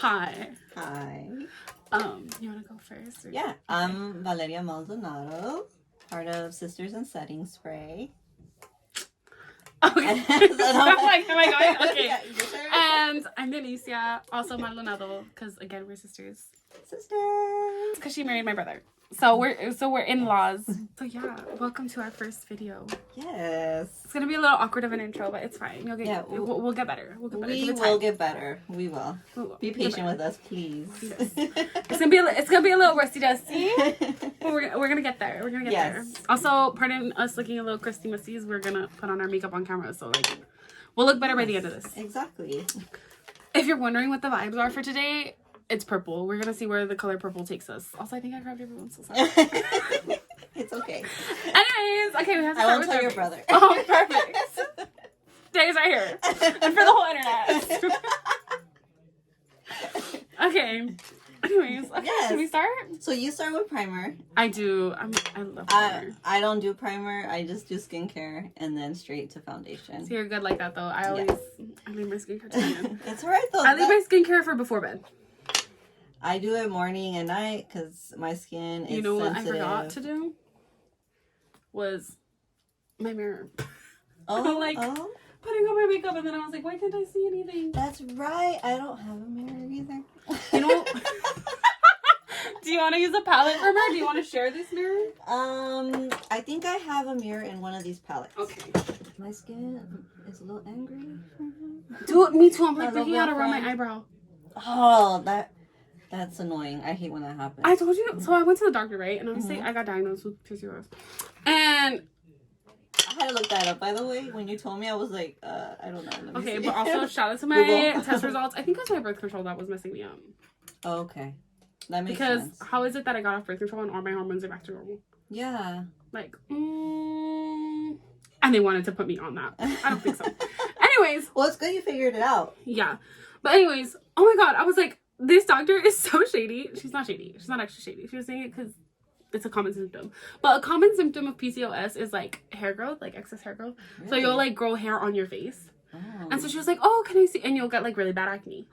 Hi. Hi. You want to go first? Or... Yeah, I'm Valeria Maldonado, part of Sisters in Setting Spray. Okay. I'm like, am I going? Okay. Yeah, and I'm Delicia, also Maldonado, because again we're sisters. Sisters. Because she married my brother. So we're in-laws. So yeah, welcome to our first video. Yes. It's gonna be a little awkward of an intro, but it's fine. You'll get. Yeah, we'll get better. We'll get better. We will get better. We will. Be patient with us, please. Yes. It's gonna be a little rusty dusty, but we're gonna get there. We're gonna get there. Also, pardon us looking a little crusty mussies. We're gonna put on our makeup on camera, so like we'll look better by the end of this. Exactly. If you're wondering what the vibes are for today, it's purple. We're gonna see where the color purple takes us. Also, I think I grabbed everyone, so sorry. It's okay. Anyways, okay, we have to start with tell your brother. Oh, perfect. Dave's right here. And for the whole internet. Okay. Anyways, okay, Yes. should we start? So you start with primer. I do. I love primer. I don't do primer. I just do skincare and then straight to foundation. So you're good like that, though. I leave my skincare to the end. It's alright though. I leave my skincare for before bed. I do it morning and night because my skin is You know sensitive. what I forgot to do? Was my mirror. Oh, like putting on my makeup, and then I was like, why can't I see anything? That's right. I don't have a mirror either. You know. Do you want to use a palette from her? Do you want to share this mirror? I think I have a mirror in one of these palettes. Okay. My skin is a little angry. Dude, me too. I'm like freaking out around my eyebrow. Oh, that's annoying. I hate when that happens. I told you. So I went to the doctor, right? And obviously I got diagnosed with PCOS. And I had to look that up, by the way. When you told me, I was like, I don't know. Let me okay, see. but also shout out to my test results. I think it was my birth control that was messing me up. Oh, okay. That makes because sense. How is it that I got off birth control and all my hormones are back to normal? Yeah. Like, and they wanted to put me on that. I don't think so. Anyways. Well, it's good you figured it out. Yeah. But anyways, oh my God, I was like, this doctor is so shady. She's not shady. She's not actually shady. She was saying it because it's a common symptom. But a common symptom of PCOS is like hair growth, like excess hair growth. Really? So you'll like grow hair on your face. Oh. And so she was like, oh, can I see? And you'll get like really bad acne.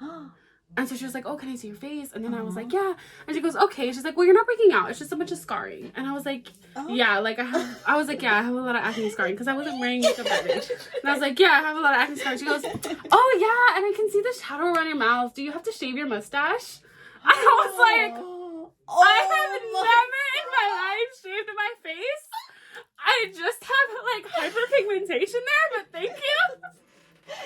And so she was like, oh, can I see your face? And then I was like, yeah. And she goes, okay. She's like, well, you're not breaking out. It's just a bunch of scarring. And I was like, yeah, like I have a lot of acne scarring because I wasn't wearing makeup that day. And I was like, yeah, I have a lot of acne scarring. She goes, oh, yeah. And I can see the shadow around your mouth. Do you have to shave your mustache? I was like, I have never in my life shaved my face. I just have like hyperpigmentation there, but thank you.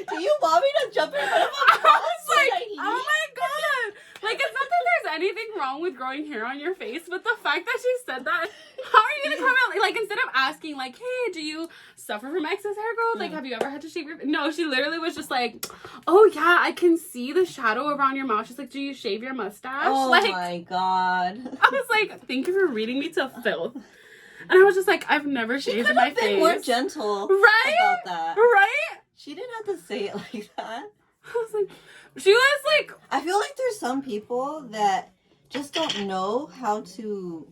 Do you want me to jump in front of a I was like, oh my God. Like, it's not that there's anything wrong with growing hair on your face, but the fact that she said that, how are you going to come out? Like, instead of asking, like, hey, do you suffer from excess hair growth? Like, have you ever had to shave your face? No, she literally was just like, oh, yeah, I can see the shadow around your mouth. She's like, do you shave your mustache? Oh, like, my God. I was like, thank you for reading me to filth. And I was just like, I've never shaved my face. She could have been more gentle about that. Right? She didn't have to say it like that. I was like, she was like... I feel like there's some people that just don't know how to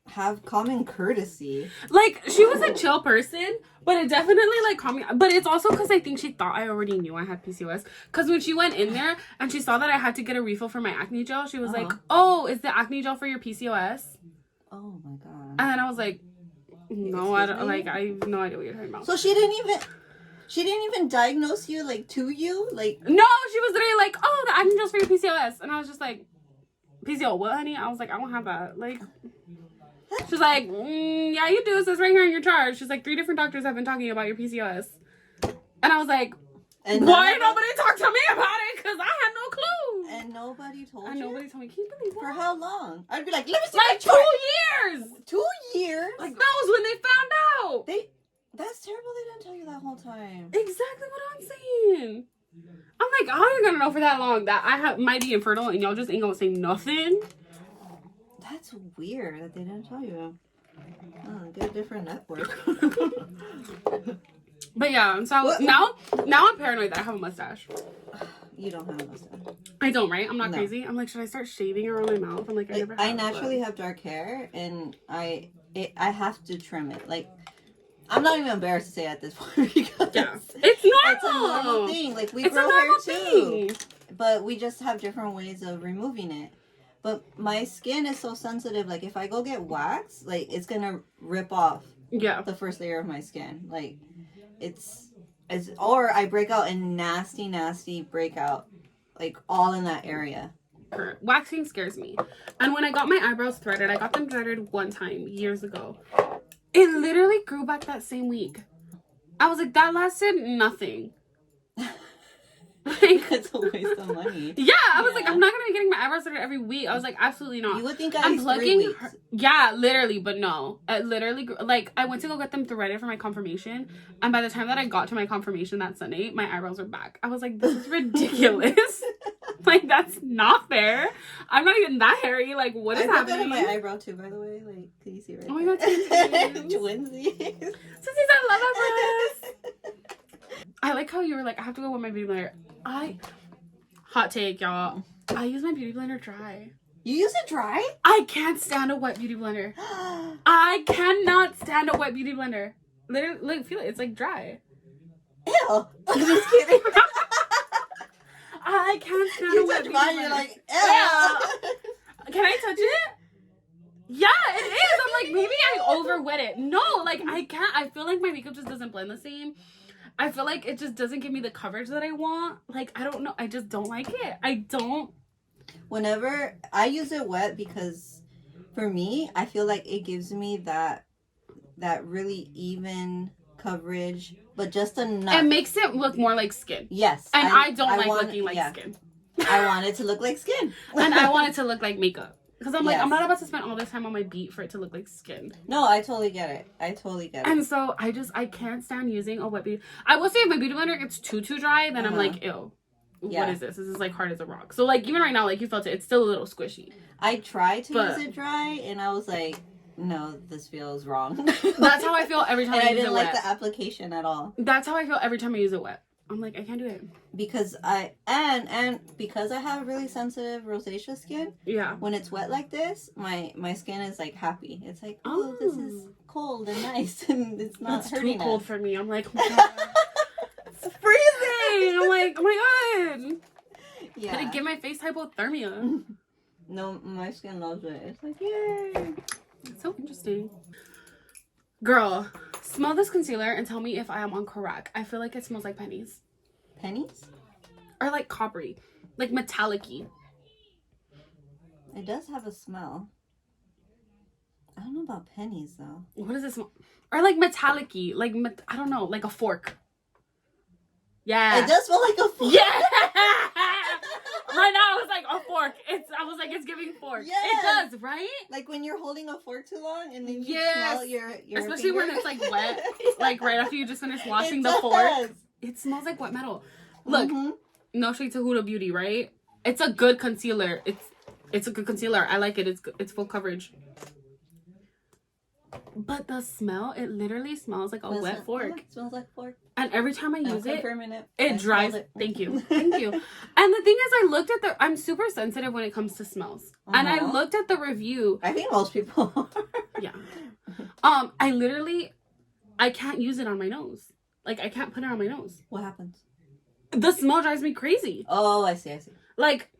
have common courtesy. Like, she was a chill person, but it definitely, like, caught me... But it's also because I think she thought I already knew I had PCOS. Because when she went in there and she saw that I had to get a refill for my acne gel, she was like, oh, is the acne gel for your PCOS? Oh, my God. And then I was like, no, I don't... Like, I have no idea what you're talking about. So she didn't even diagnose you, like, to you? Like, no, she was literally like, oh, the acne gel's for your PCOS. And I was just like, PCO what, honey? I was like, I don't have that. Like, she's like, yeah, you do. It says right here in your chart. She's like, 3 different doctors have been talking about your PCOS. And I was like, why nobody talked to me about it? Because I had no clue. And nobody told you? And nobody told me. Can you believe that? For how long? I'd be like, let me see like 2 years. 2 years? Like, that was when they found out. That's terrible they didn't tell you that whole time. Exactly what I'm saying. I'm like, how are you gonna know for that long that I might be infertile and y'all just ain't gonna say nothing? That's weird that they didn't tell you. Oh, get a different network. But yeah, so now I'm paranoid that I have a mustache. You don't have a mustache. I don't, right? I'm not crazy. I'm like, should I start shaving around my mouth? I'm like, I naturally have dark hair and I have to trim it. Like, I'm not even embarrassed to say at this point because it's normal. It's a normal thing. Like, we it's grow hair too. but we just have different ways of removing it. But my skin is so sensitive. Like if I go get wax, like it's gonna rip off Yeah. the first layer of my skin. Like it's or I break out in nasty breakout, like all in that area. Waxing scares me. And when I got my eyebrows threaded, I got them threaded one time years ago. It literally grew back that same week. I was like, that lasted nothing. Like, It's a waste of money. Yeah, I was like, I'm not gonna be getting my eyebrows threaded every week. I was like, absolutely not. You would think I was 3 weeks. Yeah, literally, but no. It literally, like, I went to go get them threaded for my confirmation, and by the time that I got to my confirmation that Sunday, my eyebrows were back. I was like, this is ridiculous. Like, that's not fair. I'm not even that hairy. Like, what is happening? I got my eyebrow too, by the way. Like, can you see right? Oh my god, twinsies. Twinsies. Twinsies, I love that. I like how you were like, I have to go with my beauty blender. Hot take, y'all. I use my beauty blender dry. You use it dry? I can't stand a wet beauty blender. I cannot stand a wet beauty blender. Literally, look, feel it. It's like dry. Ew. I'm just kidding. I can't stand You a wet touch beauty mine, blender. you're like, ew. Yeah. Can I touch it? Yeah, it is. I'm like, maybe I over wet it. No, like I can't. I feel like my makeup just doesn't blend the same. I feel like it just doesn't give me the coverage that I want. Like, I don't know. I just don't like it. I don't. Whenever I use it wet, because for me, I feel like it gives me that really even coverage, but just enough. It makes it look more like skin. Yes. And I don't like looking like skin. I want it to look like skin. And I want it to look like makeup. Because I'm like, Yes. I'm not about to spend all this time on my beat for it to look like skin. No, I totally get it. And so I can't stand using a wet beauty. I will say if my beauty blender gets too dry, then I'm like, ew. Yeah. What is this? This is like hard as a rock. So like even right now, like you felt it, it's still a little squishy. I tried to use it dry, and I was like, no, this feels wrong. That's how I feel every time I use it wet. I didn't like the application at all. That's how I feel every time I use it wet. I'm like, I can't do it. Because because I have really sensitive rosacea skin. Yeah. When it's wet like this, my skin is like happy. It's like, oh, this is cold and nice, and it's not hurting. Too cold for me. I'm like, oh my god, it's freezing. I'm like, oh my god. Yeah. Did it give my face hypothermia? No, my skin loves it. It's like, yay. It's so interesting. Girl, smell this concealer and tell me if I am on correct. I feel like it smells like pennies. Pennies? Or like coppery. Like metallic-y. It does have a smell. I don't know about pennies though. What does it smell? Or like metallic-y. Like, I don't know, like a fork. Yeah. It does smell like a fork. Yeah! Right now, it's like a fork. I was like, it's giving fork. Yes. It does, right? Like when you're holding a fork too long and then you smell your especially finger. when it's like wet. Like right after you just finished washing the fork. It smells like wet metal. Look, no shade to Huda Beauty, right? It's a good concealer. It's a good concealer. I like it. It's full coverage. But the smell, it literally smells like a wet fork. It smells like fork. And every time I use it dries. Thank you. Thank you. And the thing is, I'm super sensitive when it comes to smells. And I looked at the review. I think most people are. Yeah. I can't use it on my nose. Like, I can't put it on my nose. What happens? The smell drives me crazy. Oh, I see. Like,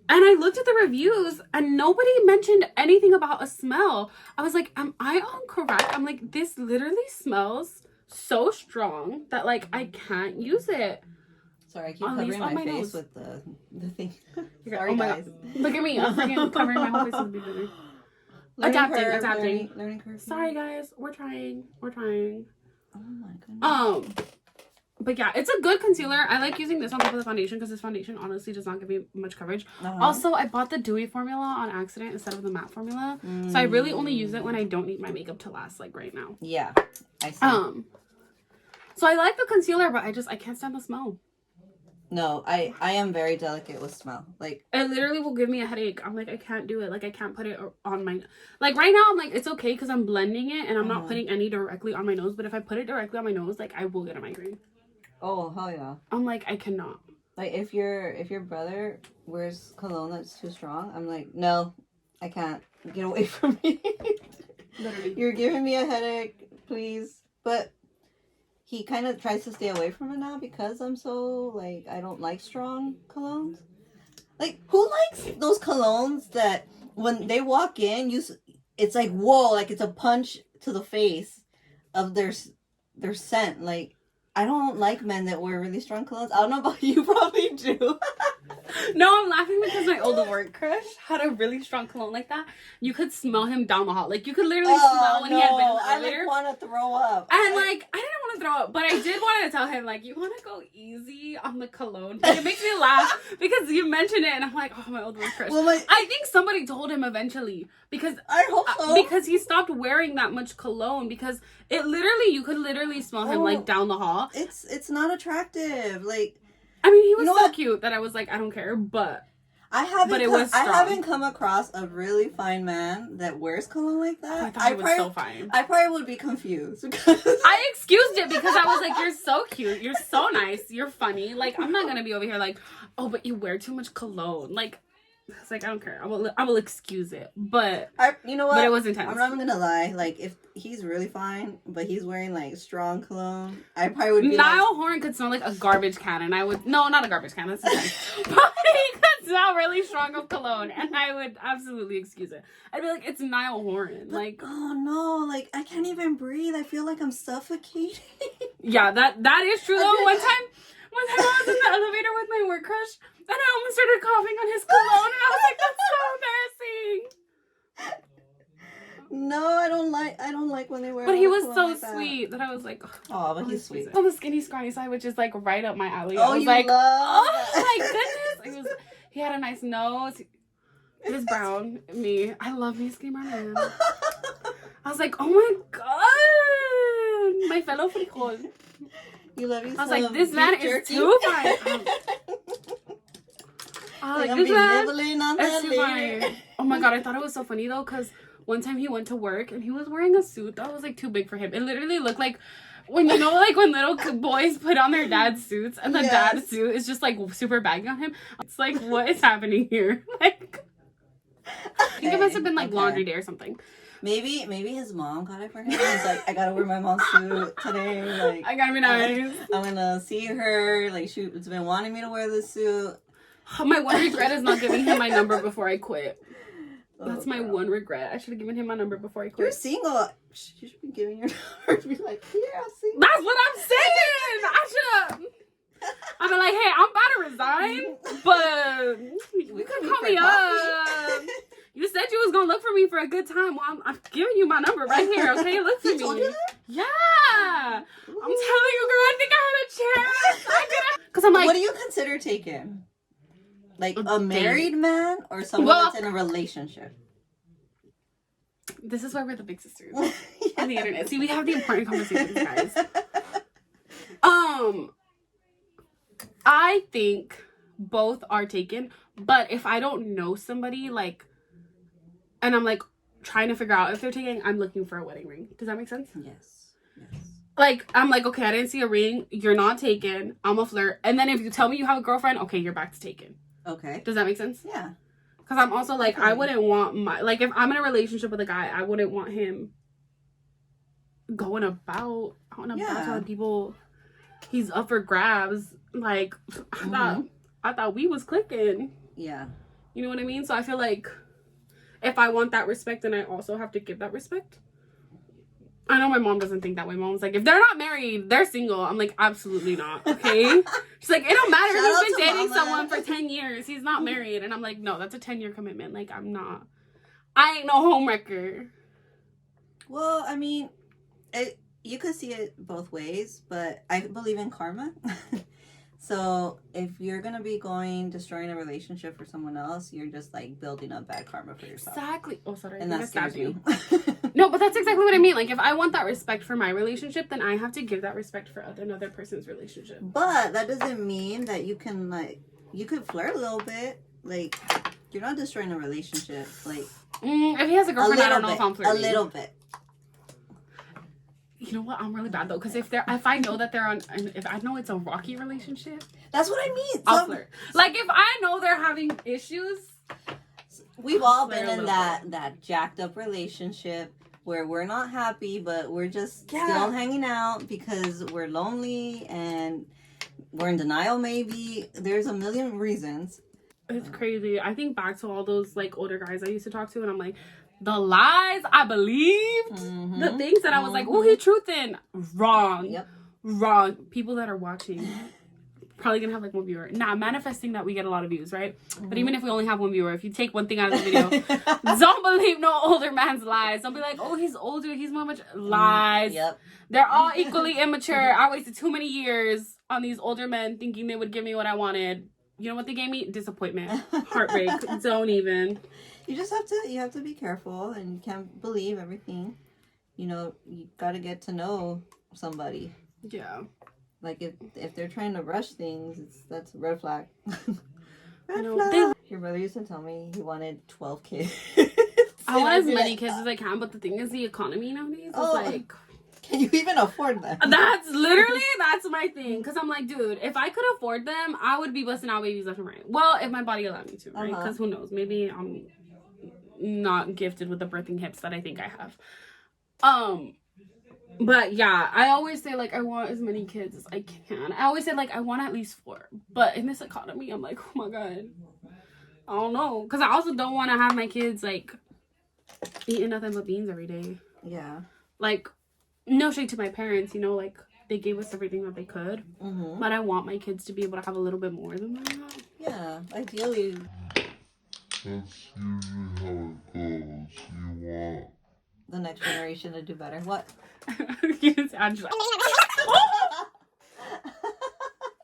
and I looked at the reviews and nobody mentioned anything about a smell. I was like, am I on correct? I'm like, this literally smells so strong that like I can't use it. Sorry, I keep covering my face with the thing. Sorry, guys. God. Look at me. I'm freaking covering my whole face with the Adapting. Learning curve. Sorry, guys. We're trying. Oh my goodness. But yeah, it's a good concealer. I like using this on top of the foundation because this foundation honestly does not give me much coverage. Also, I bought the dewy formula on accident instead of the matte formula. So I really only use it when I don't need my makeup to last, like right now. Yeah, I see. So I like the concealer, but I can't stand the smell. No, I am very delicate with smell. Like, it literally will give me a headache. I'm like, I can't do it. Like, I can't put it on my... Like, right now, I'm like, it's okay because I'm blending it and I'm not putting any directly on my nose. But if I put it directly on my nose, like, I will get a migraine. Oh, hell yeah. I'm like, I cannot. Like, if your brother wears cologne that's too strong, I'm like, no, I can't. Get away from me. Literally. You're giving me a headache, please. But he kind of tries to stay away from it now because I'm so, like, I don't like strong colognes. Like, who likes those colognes that when they walk in, it's like, whoa, like it's a punch to the face of their scent. Like, I don't like men that wear really strong colognes. I don't know about you, probably do. No, I'm laughing because my old work crush had a really strong cologne like that. You could smell him down the hall. Like, you could literally smell when he had been in the elevator. I want to throw up. And, like, I didn't want to throw up, but I did want to tell him, like, you want to go easy on the cologne? Like, it makes me laugh because you mentioned it, and I'm like, oh, my old work crush. Well, I think somebody told him eventually because I hope so. Because he stopped wearing that much cologne because you could literally smell him, like, down the hall. It's not attractive. Like, I mean, he was so cute that I was like, I don't care, but I haven't come across a really fine man that wears cologne like that. Oh, I thought he was so fine. I probably would be confused. I excused it because I was like, you're so cute, you're so nice, you're funny. Like, I'm not gonna be over here like, oh, but you wear too much cologne. Like, it's like, I don't care. I will excuse it. But you know what? But it was intense. I'm not even gonna lie. Like, if he's really fine, but he's wearing like strong cologne, I probably would be Niall Horan could smell like a garbage can, and I would not a garbage can. That's nice. But he could smell really strong of cologne, and I would absolutely excuse it. I'd be like, it's Niall Horan. Like, oh no, like I can't even breathe. I feel like I'm suffocating. Yeah, that is true though. One time I was in the elevator with my work crush, and I almost started coughing on his cologne, and I was like, that's so embarrassing. No, I don't like when they wear. But he was so like sweet that I was like, oh, but he's sweet. On the skinny scrawny side, which is like right up my alley. Oh, I was you like, love oh my goodness. He had a nice nose. He was brown. Me, I love me skinny brown man. I was like, oh my god, my fellow frijol. You love you. I was like, this man is too fine. I was like, this man is too fine. Oh my god, I thought it was so funny though, because one time he went to work and he was wearing a suit that was like too big for him. It literally looked like when like when little boys put on their dad's suits and the dad's suit is just like super baggy on him. It's like, what is happening here? Like, I think it must have been like laundry day or something. Maybe his mom got it for him. He's like, I gotta wear my mom's suit today. Like, I gotta be nice. I'm gonna see her. Like, she's been wanting me to wear this suit. My one regret is not giving him my number before I quit. That's my one regret. I should have given him my number before I quit. You're single. You should be giving your number to be like, here, I'm single. That's what I'm saying. I should have. I've been like, hey, I'm about to resign, but you can call me up. You said you was gonna look for me for a good time. Well, I'm giving you my number right here, okay? Look for me. Told you that? Yeah. Ooh. I'm telling you, girl, I think I had a chance. Because I'm like, what do you consider taken? Like a married man or someone that's in a relationship? This is why we're the big sisters on the internet. See, we have the important conversations, guys. I think both are taken, but if I don't know somebody, like, and I'm like trying to figure out if they're taken, I'm looking for a wedding ring. Does that make sense? Yes. Like, I'm like, okay, I didn't see a ring. You're not taken. I'm a flirt. And then if you tell me you have a girlfriend, okay, you're back to taken. Okay. Does that make sense? Yeah. Because I'm also like, I wouldn't want like, if I'm in a relationship with a guy, I wouldn't want him going about telling people he's up for grabs. Like, I thought we was clicking. Yeah. You know what I mean? So I feel like if I want that respect, then I also have to give that respect. I know my mom doesn't think that way. Mom's like, if they're not married, they're single. I'm like, absolutely not. Okay. She's like, it don't matter. He's been dating someone for 10 years. He's not married. And I'm like, no, that's a 10-year commitment. Like, I ain't no homewrecker. Well, I mean, you could see it both ways, but I believe in karma. So if you're going to be destroying a relationship for someone else, you're just like building up bad karma for yourself. Exactly. Oh, sorry. And that scares you. No, but that's exactly what I mean. Like, if I want that respect for my relationship, then I have to give that respect for another person's relationship. But that doesn't mean that you can, like, you could flirt a little bit. Like, you're not destroying a relationship. Like, if he has a girlfriend, I don't know if I'm flirting. A little bit. You know what? I'm really bad though, because if I know that they're if I know it's a rocky relationship, that's what I mean. I'll flirt. Like, if I know they're having issues, we've all been in that jacked up relationship where we're not happy, but we're just still hanging out because we're lonely and we're in denial. Maybe there's a million reasons. It's crazy. I think back to all those like older guys I used to talk to, and I'm like, the lies I believed, the things that I was like, oh, he truthing. Wrong. Yep. Wrong. People that are watching probably gonna have like one viewer. Nah, manifesting that we get a lot of views, right? But even if we only have one viewer, if you take one thing out of the video, don't believe no older man's lies. Don't be like, oh, he's older, he's more much lies. Yep. They're all equally immature. I wasted too many years on these older men thinking they would give me what I wanted. You know what they gave me? Disappointment, heartbreak. Don't even. You just have to be careful, and you can't believe everything. You know, you got to get to know somebody. Yeah. Like if they're trying to rush things, that's a red flag. Red No, flag. Your brother used to tell me he wanted 12 kids. I want as many kids as I can, but the thing is, the economy nowadays is like, can you even afford them? that's my thing. Because I'm like, dude, if I could afford them, I would be busting out babies left and right. Well, if my body allowed me to, right? Because who knows? Maybe I'm not gifted with the birthing hips that I think I have. But yeah, I always say like I want as many kids as I can. I always say like I want at least 4. But in this economy, I'm like, oh my god, I don't know. Because I also don't want to have my kids like eating nothing but beans every day. Yeah. Like, no shade to my parents, you know, like they gave us everything that they could. But I want my kids to be able to have a little bit more than that. Yeah, ideally. That's usually how it goes. You want The next generation to do better. What? Yes, Angela.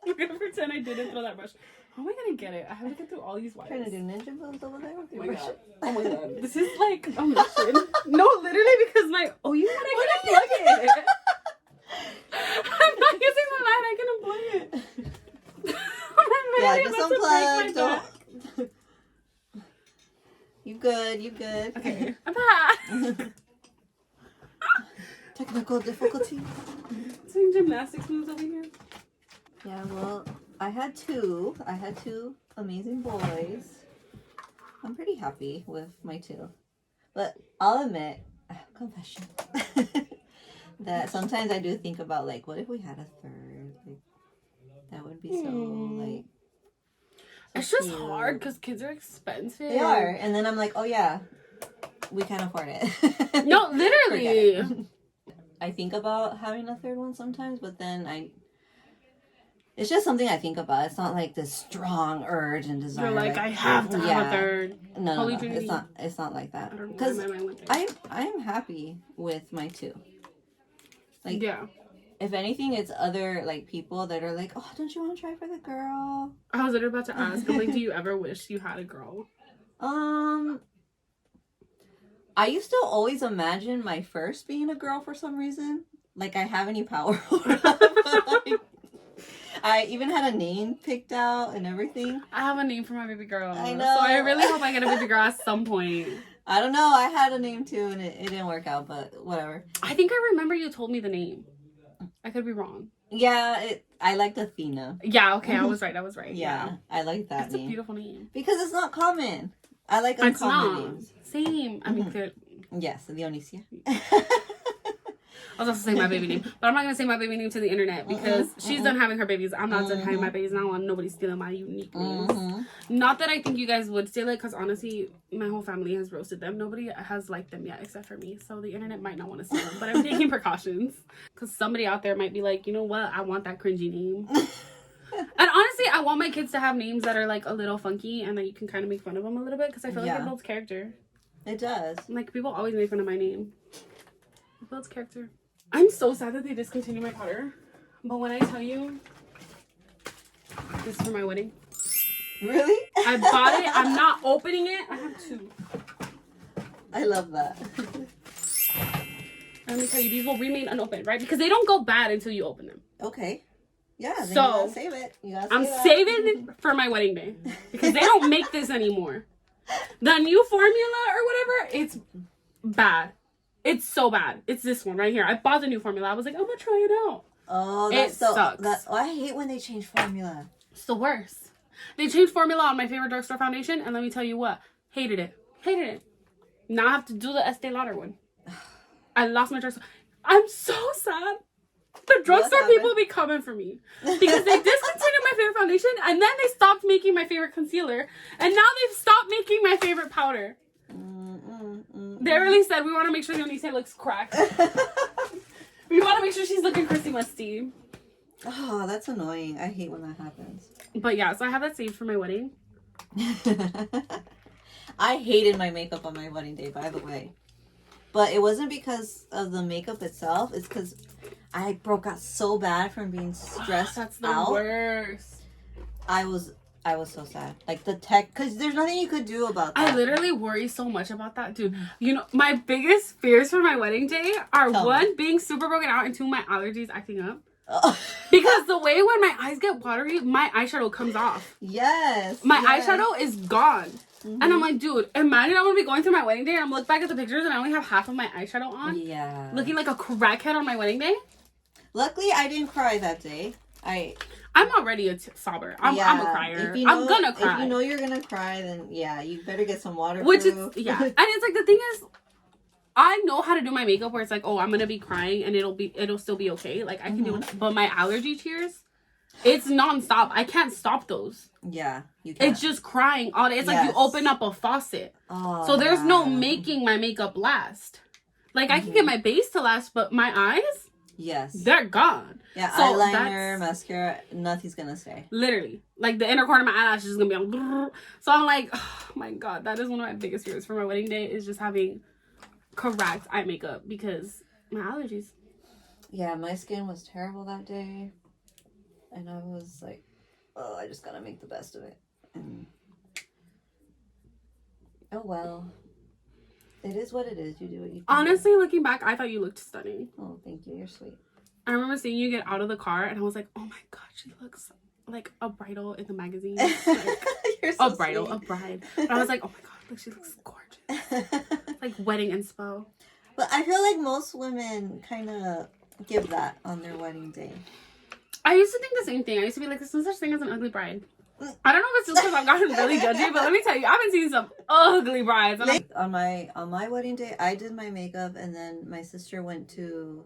I'm gonna pretend I didn't throw that brush. How am I gonna get it? I have to get through all these wires. Trying to do ninja moves over there. Oh my god. Oh my god. This is like a mission. No, literally because my you want to plug it. I'm not using the line, I can unplug it. Yeah, just unplug. Don't. You good. Okay. I'm back. Technical difficulty. Doing gymnastics moves over here. Yeah, well, I had two amazing boys. I'm pretty happy with my 2. But I'll admit, confession, that sometimes I do think about, like, what if we had a 3rd? Like, that would be so, like... So it's just cute. hard because kids are expensive. They are. And then I'm like, oh yeah, we can't afford it. No, literally. I think about having a 3rd one sometimes, but then it's just something I think about. It's not like this strong urge and desire. You're like, I have to have a 3rd. No, Holy Trinity. It's not like that. Because I'm happy with my 2. Like, yeah. If anything, it's other like people that are like, oh, don't you want to try for the girl? I was literally about to ask. I'm like, do you ever wish you had a girl? I used to always imagine my first being a girl for some reason. Like I have any power over her. I even had a name picked out and everything. I have a name for my baby girl. I know. So I really hope I get a baby girl at some point. I don't know. I had a name too and it didn't work out, but whatever. I think I remember you told me the name. I could be wrong. Yeah, I liked Athena. Yeah, okay, I was right. Yeah, I like that It's name. a beautiful name. Because it's not common. I like uncommon names. Same. I mean, Yes, Leonicia. I was also saying my baby name, but I'm not gonna say my baby name to the internet because she's done having her babies. I'm not done having my babies. I don't want nobody stealing my unique names. Not that I think you guys would steal it, because honestly, my whole family has roasted them. Nobody has liked them yet except for me, so the internet might not want to steal them. But I'm taking precautions because somebody out there might be like, you know what? I want that cringy name. And honestly, I want my kids to have names that are like a little funky and that you can kind of make fun of them a little bit, because I feel like it builds character. It does. Like, people always make fun of my name. It builds character. I'm so sad that they discontinued my powder. But when I tell you, this is for my wedding. Really? I bought it. I'm not opening it. I have 2. I love that. Let me tell you, these will remain unopened, right? Because they don't go bad until you open them. Okay. Yeah, then So, you gotta save it. I'm saving it for my wedding day. Because they don't make this anymore. The new formula or whatever, it's bad. It's so bad. It's this one right here. I bought the new formula. I was like, I'm gonna try it out. Oh, it sucks. I hate when they change formula. It's the worst. They changed formula on my favorite drugstore foundation, and let me tell you what, hated it. Now I have to do the Estee Lauder one. I lost my drugstore. I'm so sad. The drugstore happened? people be coming for me because they discontinued my favorite foundation and then they stopped making my favorite concealer and now they've stopped making my favorite powder. They really said we want to make sure Yonise looks cracked. We want to make sure she's looking Chrissy musty. Oh, that's annoying. I hate when that happens. But yeah, so I have that saved for my wedding. I hated my makeup on my wedding day, by the way. But it wasn't because of the makeup itself. It's because I broke out so bad from being stressed That's the out. worst. I was so sad. Like the tech, because there's nothing you could do about that. I literally worry so much about that, dude. You know, my biggest fears for my wedding day are one, being super broken out, and two, my allergies acting up. Because the way when my eyes get watery, my eyeshadow comes off. Yes. My eyeshadow is gone. And I'm like, dude, imagine I'm gonna be going through my wedding day and I'm look back at the pictures and I only have half of my eyeshadow on. Yeah. Looking like a crackhead on my wedding day. Luckily, I didn't cry that day. I'm already a sobber. I'm a crier. I'm gonna cry. If you know you're gonna cry, then yeah, you better get some water. Which is, yeah. And it's like, the thing is, I know how to do my makeup where it's like, oh, I'm gonna be crying and it'll still be okay. Like, I can do it. But my allergy tears, it's nonstop. I can't stop those. Yeah, you can. It's just crying all day. It's like you open up a faucet. Oh, so there's no making my makeup last. Like, I can get my base to last, but my eyes, yes, they're gone. Yeah, so eyeliner, mascara, nothing's gonna stay. Literally. Like, the inner corner of my eyelashes is gonna be on. So I'm like, oh my god, that is one of my biggest fears for my wedding day, is just having correct eye makeup because my allergies. Yeah, my skin was terrible that day. And I was like, oh, I just gotta make the best of it. And oh well. It is what it is. You do what you can. Honestly, looking back, I thought you looked stunning. Oh, thank you. You're sweet. I remember seeing you get out of the car and I was like, oh my god, she looks like a bridal in the magazine. Like, You're so a bridal, sweet. a bride. And I was like, oh my god, look, she looks gorgeous. Like wedding inspo. But I feel like most women kind of give that on their wedding day. I used to think the same thing. I used to be like, there's no such thing as an ugly bride. I don't know if it's just because I've gotten really judgy, but let me tell you, I've been seeing some ugly brides. And On my wedding day, I did my makeup, and then my sister went to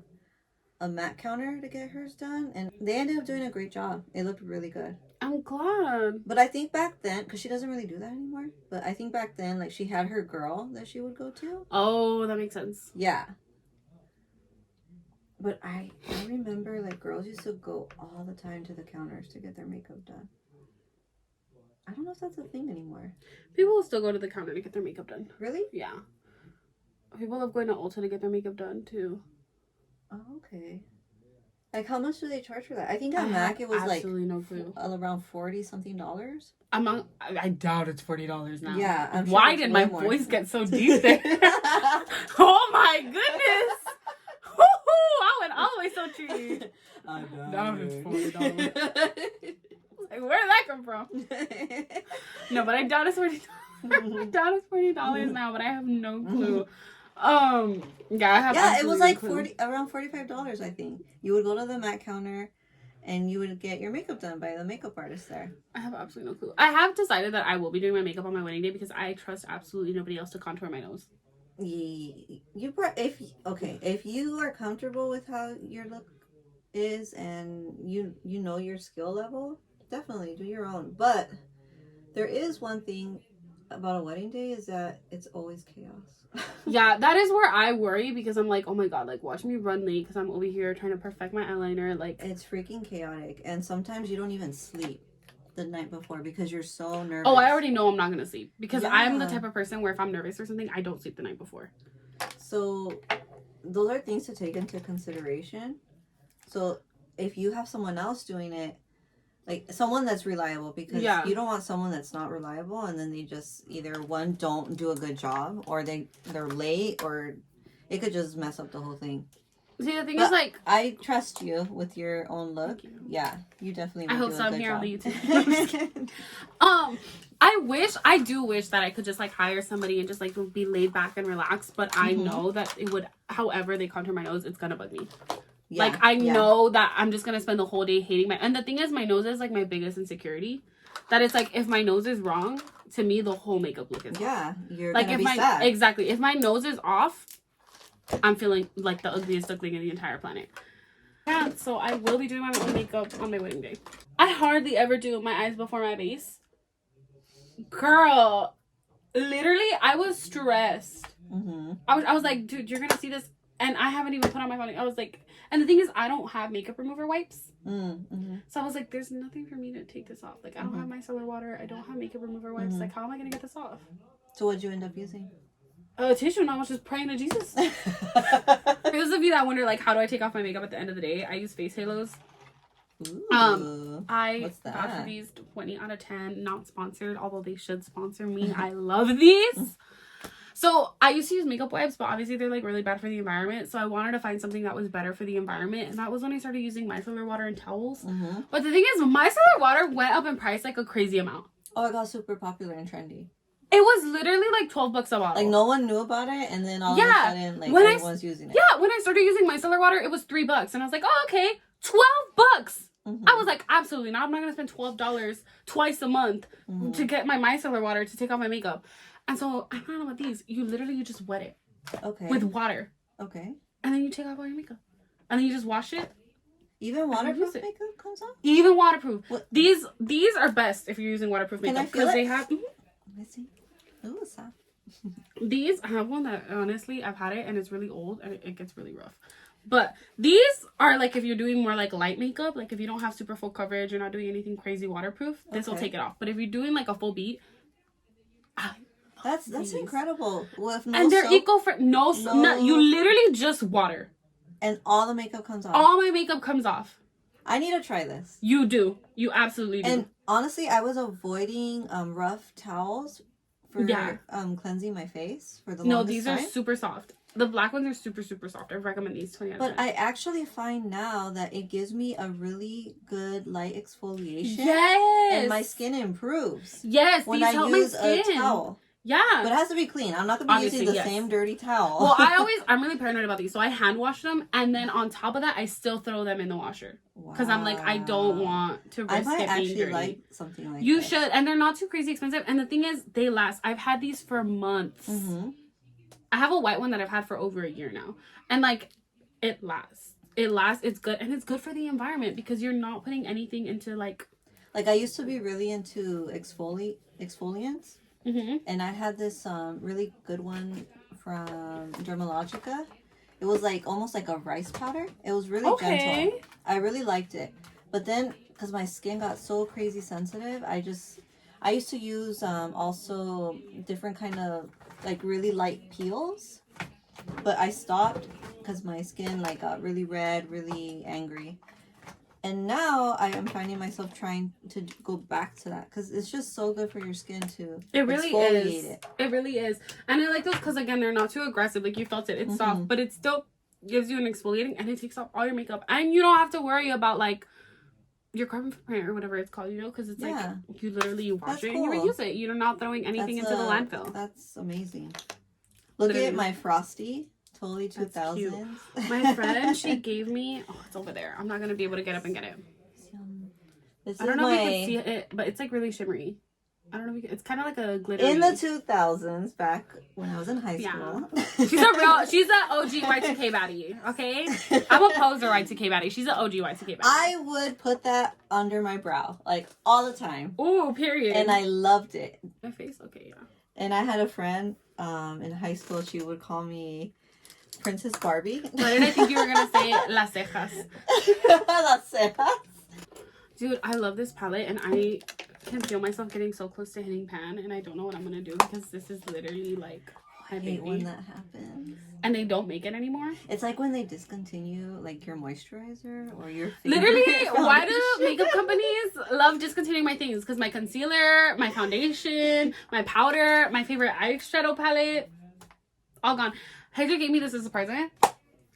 a MAC counter to get hers done, and they ended up doing a great job. It looked really good. I'm glad. But I think back then, because she doesn't really do that anymore, but I think back then, like, she had her girl that she would go to. Oh, that makes sense. Yeah. But I remember, like, girls used to go all the time to the counters to get their makeup done. I don't know if that's a thing anymore. People will still go to the counter to get their makeup done. Really? Yeah. People love going to Ulta to get their makeup done, too. Oh, okay. Like, how much do they charge for that? I think at MAC it was like no clue. Around $40-something. I doubt it's $40 now. Yeah. I'm sure Why it's did way my more. voice get so deep there? Oh my goodness! Woo-hoo! I went all the way so tree. I Doubt it's $40. Like, where did that come from? No, but I doubt it's $40. I doubt it's $40 now, but I have no clue. Yeah, I have. Yeah, it was like no clue. around $45, I think. You would go to the MAC counter, and you would get your makeup done by the makeup artist there. I have absolutely no clue. I have decided that I will be doing my makeup on my wedding day because I trust absolutely nobody else to contour my nose. If you are comfortable with how your look is and you know your skill level, definitely do your own. But there is one thing about a wedding day, is that it's always chaos. Yeah, that is where I worry because I'm like, oh my god, like, watch me run late because I'm over here trying to perfect my eyeliner. Like, it's freaking chaotic, and sometimes you don't even sleep the night before because you're so nervous. oh, I already know I'm not gonna sleep because Yeah. I'm the type of person where if I'm nervous or something, I don't sleep the night before. So those are things to take into consideration. So if you have someone else doing it, like someone that's reliable, because you don't want someone that's not reliable and then they just either one, don't do a good job, or they're late, or it could just mess up the whole thing. See, the thing is, like, I trust you with your own look. Thank you. Yeah, you definitely. I Would hope do so. a I'm good here on the job. YouTube. I do wish that I could just like hire somebody and just like be laid back and relaxed. But I know that it would, however they contour my nose, it's gonna bug me. Yeah, like, I know that I'm just gonna spend the whole day hating my. And the thing is, my nose is like my biggest insecurity. That it's like, if my nose is wrong, to me the whole makeup look is yeah, off. you're Like, gonna if be sad. if my nose is off, I'm feeling like the ugliest duckling in the entire planet. Yeah, so I will be doing my own makeup on my wedding day. I hardly ever do my eyes before my base. Girl, literally, I was stressed. Mm-hmm. I was like, dude, you're gonna see this, and I haven't even put on my phone. I was like, and the thing is, I don't have makeup remover wipes. Mm-hmm. So I was like, there's nothing for me to take this off. Like, I don't have micellar water. I don't have makeup remover wipes. Like, how am I gonna get this off? So what'd you end up using? Tissue, and I was just praying to Jesus. For those of you that wonder, like, how do I take off my makeup at the end of the day? I use face halos. Ooh, I what's that? got for these 20 out of 10, not sponsored, although they should sponsor me. I love these. So I used to use makeup wipes, but obviously they're like really bad for the environment. So I wanted to find something that was better for the environment, and that was when I started using micellar water and towels. But the thing is, micellar water went up in price like a crazy amount. Oh, it got super popular and trendy. It was literally like $12 a bottle. Like no one knew about it, and then all of a sudden, like everyone's using it. Yeah, when I started using micellar water, it was $3, and I was like, oh, okay, $12. I was like, absolutely not. I'm not gonna spend $12 twice a month to get my micellar water to take off my makeup. And so I found out with these, you just wet it. Okay. With water. Okay. And then you take off all your makeup. And then you just wash it. Even waterproof makeup comes off? Even waterproof. What? These are best if you're using waterproof makeup. Can I feel it? They have... Let me see. Ooh, it's soft. These, I have one that, honestly, I've had it and it's really old and it gets really rough. But these are like if you're doing more like light makeup, like if you don't have super full coverage, you're not doing anything crazy waterproof, this will take it off. But if you're doing like a full beat, that's incredible. With no and they're soap, eco-friendly. No, you literally just water. And all the makeup comes off. All my makeup comes off. I need to try this. You do. You absolutely do. And honestly, I was avoiding rough towels for cleansing my face for the longest time. No, these are super soft. The black ones are super, super soft. I recommend these 20 out of 10. But I actually find now that it gives me a really good light exfoliation. Yes. And my skin improves. Yes, when these I help use my skin. a towel. Yeah. But it has to be clean. I'm not going to be using the same dirty towel. Well, I'm really paranoid about these. So I hand wash them. And then on top of that, I still throw them in the washer. Because I'm like, I don't want to risk it being dirty. Like something like you this. should. And they're not too crazy expensive. And the thing is, they last. I've had these for months. I have a white one that I've had for over a year now. And like, it lasts. It's good. And it's good for the environment because you're not putting anything into like... Like I used to be really into exfoliants. And I had this really good one from Dermalogica. It was like almost like a rice powder. It was really gentle. I really liked it. But then, because my skin got so crazy sensitive, I used to use also different kind of like really light peels. But I stopped because my skin like got really red, really angry. And now I am finding myself trying to go back to that because it's just so good for your skin to exfoliate it. It really is. And I like those because, again, they're not too aggressive. Like, you felt it. It's soft, but it still gives you an exfoliating and it takes off all your makeup. And you don't have to worry about, like, your carbon footprint or whatever it's called, you know? Because it's like, you literally wash it and you reuse it. You're not throwing anything into the landfill. That's amazing. Look at my Frosty. Totally 2000s. My friend, she gave me... Oh, it's over there. I'm not going to be able to get up and get it. I don't know if you can see it, but it's like really shimmery. I don't know if you can... It's kind of like a glittery... In the 2000s, back when I was in high school. She's an OG Y2K baddie, okay? I'm a poser Y2K baddie. She's an OG Y2K baddie. I would put that under my brow, like, all the time. Ooh, period. And I loved it. My face? Okay, yeah. And I had a friend in high school. She would call me... Princess Barbie. Why did I think you were going to say las cejas? Las cejas. Dude, I love this palette and I can feel myself getting so close to hitting pan and I don't know what I'm going to do because this is literally like I hate when that happens. And they don't make it anymore. It's like when they discontinue like your moisturizer or your literally, why do makeup companies love discontinuing my things? Because my concealer, my foundation, my powder, my favorite eyeshadow palette, all gone. Hector gave me this as a present.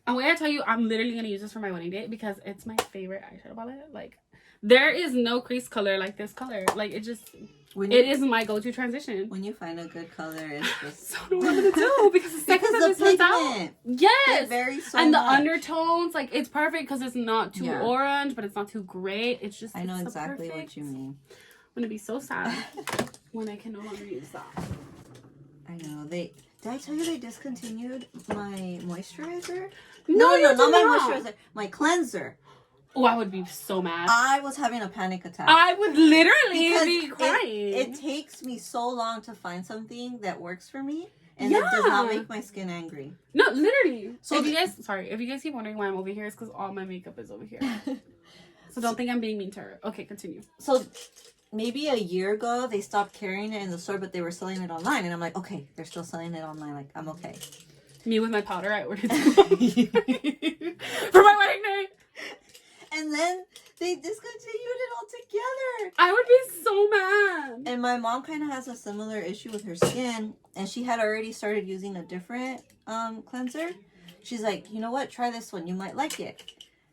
And when I tell you, I'm literally going to use this for my wedding day because it's my favorite eyeshadow palette. Like, there is no crease color like this color. Like, it just, it is my go-to transition. When you find a good color, it's just... So what I'm going to do because the second that this comes out. Yes! And the undertones, like, it's perfect because it's not too orange, but it's not too gray. It's just, I know exactly what you mean. I'm going to be so sad when I can no longer use that. I know. Did I tell you they discontinued my moisturizer? You Not did my not. moisturizer. My cleanser. Oh, I would be so mad. I was having a panic attack. I would literally because be crying. it takes me so long to find something that works for me, and it does not make my skin angry. No, literally. So if you guys keep wondering why I'm over here, it's because all my makeup is over here. So don't think I'm being mean to her. Okay, continue. So maybe a year ago they stopped carrying it in the store, but they were selling it online, and I'm like, okay, they're still selling it online. Like, I'm okay. Me with my powder, I ordered some for my wedding night. And then they discontinued it altogether. I would be so mad. And my mom kind of has a similar issue with her skin, and she had already started using a different cleanser. She's like, you know what? Try this one. You might like it.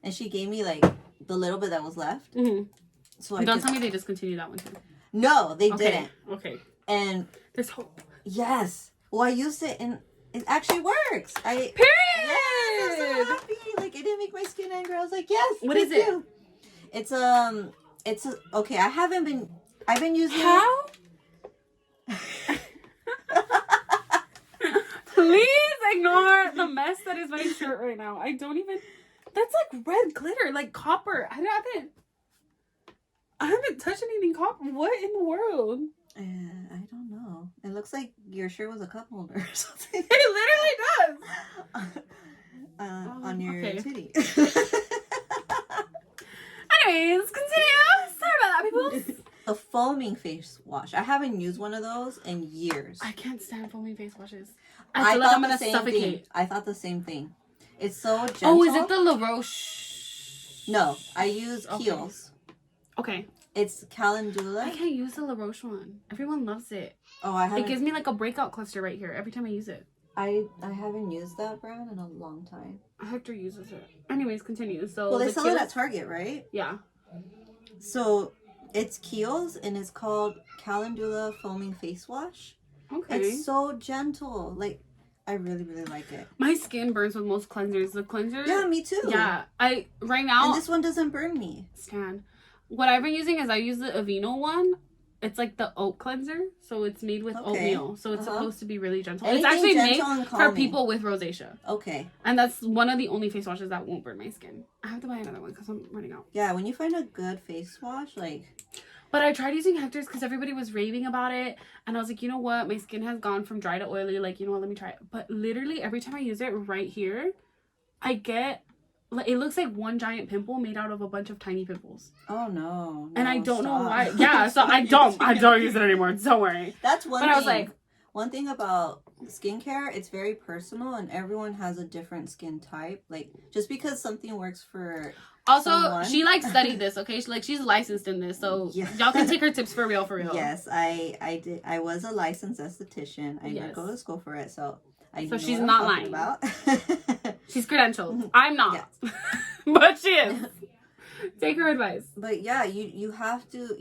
And she gave me like the little bit that was left. Mm-hmm. So don't tell me they discontinued that one too. No, they didn't. Okay. And there's hope. Yes. Well, I used it and it actually works. Period. Yes, I'm so happy. Like, it didn't make my skin angry. I was like, yes. What is it? It's okay. I've been using How? Please ignore the mess that is my shirt right now. I don't even. That's like red glitter, like copper. I haven't touched anything copper. What in the world? I don't know. It looks like your shirt was a cup holder or something. It literally does. On your titty. Anyways, continue. Sorry about that, people. A foaming face wash. I haven't used one of those in years. I can't stand foaming face washes. I feel like I'm gonna suffocate. I thought the same thing. It's so gentle. Oh, is it the La Roche? No, I use Kiehl's. Okay. It's Calendula. I can't use the La Roche one. Everyone loves it. Oh, I haven't. It gives me like a breakout cluster right here every time I use it. I haven't used that brand in a long time. Hector uses it. Anyways, continue. So well, they sell it at Target, right? Yeah. So it's Kiehl's and it's called Calendula Foaming Face Wash. Okay. It's so gentle. Like, I really, really like it. My skin burns with most cleansers. The cleanser. Yeah, me too. Yeah. Right now. And this one doesn't burn me. Stan. What I've been using is I use the Aveeno one. It's like the oat cleanser, so it's made with oatmeal. So it's supposed to be really gentle. Anything it's actually made for for people with rosacea. Okay. And that's one of the only face washes that won't burn my skin. I have to buy another one because I'm running out. Yeah, when you find a good face wash, like... But I tried using Hector's because everybody was raving about it. And I was like, you know what? My skin has gone from dry to oily. Like, you know what? Let me try it. But literally, every time I use it right here, I get... Like, it looks like one giant pimple made out of a bunch of tiny pimples. Oh, no. And I don't know why. Yeah, so I don't use it anymore. Don't worry. That's one thing. But I was like... One thing about skincare, it's very personal and everyone has a different skin type. Like, just because something works for someone... she like studied this, okay? She's licensed in this, so y'all can take her tips for real. Yes, I did. I was a licensed esthetician. I did go to school for it, so So she's not lying. About. She's credentialed. I'm not. Yes. But she is. Take her advice. But yeah, you have to